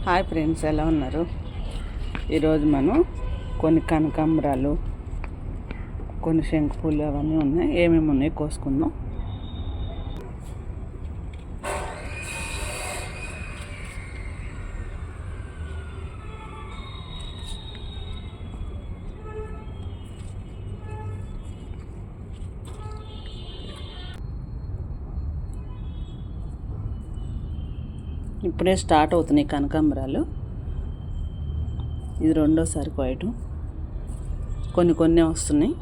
Hi friends, ఎలా ఉన్నారు? ఈరోజు మనం కొన్ని కనకాంబరాలు, కొన్ని శంకుపూలు అవన్నీ ఉన్నాయి. ఏమేమి ఉన్నాయి కోసుకుందాం. ఇప్పుడే స్టార్ట్ అవుతున్నాయి కనకాంబరాలు. ఇది రెండోసారి కోయటం. కొన్ని వస్తున్నాయి.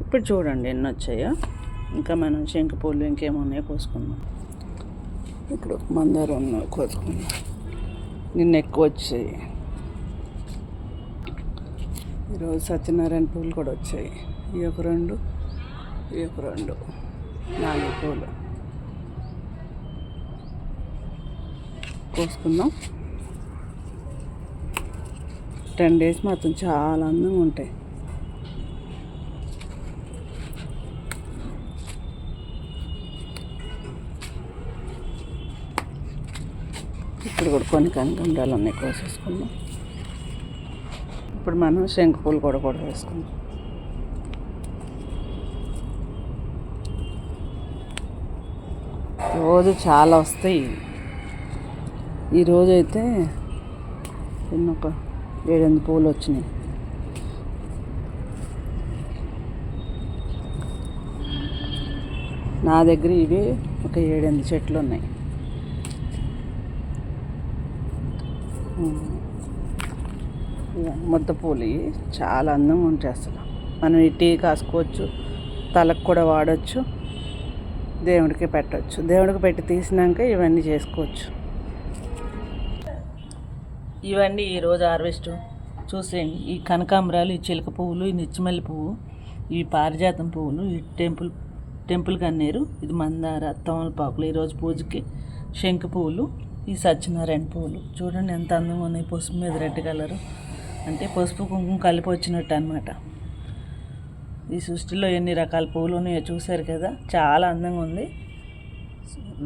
ఇప్పుడు చూడండి ఎన్ని వచ్చాయో. ఇంకా మనం శంకుపూలు ఇంకేమున్నాయో కోసుకుందాం. ఇప్పుడు మందారం ఉన్నాయి, కోసుకుందాం. నిన్న ఎక్కువ వచ్చాయి. ఈరోజు సత్యనారాయణ పూలు కూడా వచ్చాయి. ఈ ఒక రెండు, 4 పూలు కోసుకుందాం. 10 days మాత్రం చాలా అందంగా ఉంటాయి. ఇప్పుడు కూడా కొన్ని కనకాంబరాలు ఉన్నాయి, కోసేసుకుందాం. ఇప్పుడు మనం శంకుపూలు కూడా వేసుకుందాం. రోజు చాలా వస్తాయి. ఈరోజు అయితే ఒక 7-8 పూలు వచ్చినాయి. నా దగ్గర ఇవి ఒక 7-8 చెట్లు ఉన్నాయి. ముద్ద పూలు చాలా అందంగా ఉంటాయి. అసలు మనం ఈ టీ కాసుకోవచ్చు, తలకు కూడా వాడచ్చు, దేవుడికి పెట్టవచ్చు. దేవుడికి పెట్టి తీసినాక ఇవన్నీ చేసుకోవచ్చు. ఇవన్నీ ఈరోజు హార్వెస్ట్ చూసేయండి. ఈ కనకాంబరాలు, ఈ చిలక పువ్వులు, ఈ నిచ్చిమల్లి పువ్వు, ఇవి పారిజాతం పువ్వులు, ఈ టెంపుల్ కన్నీరు, ఇది మందార, తమలపాకులు, ఈరోజు పూజకి శంకు పువ్వులు, ఈ సత్యనారాయణ పువ్వులు. చూడండి ఎంత అందంగా ఉన్నాయి. పసుపు మీద రెడ్ కలరు, అంటే పసుపు కుంకుమ కలిపి వచ్చినట్టు అనమాట. ఈ సృష్టిలో ఎన్ని రకాల పువ్వులు ఉన్నాయో చూశారు కదా, చాలా అందంగా ఉంది.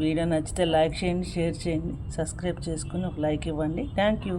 వీడియో నచ్చితే లైక్ చేయండి, షేర్ చేయండి, సబ్స్క్రైబ్ చేసుకుని ఒక లైక్ ఇవ్వండి. Thank you.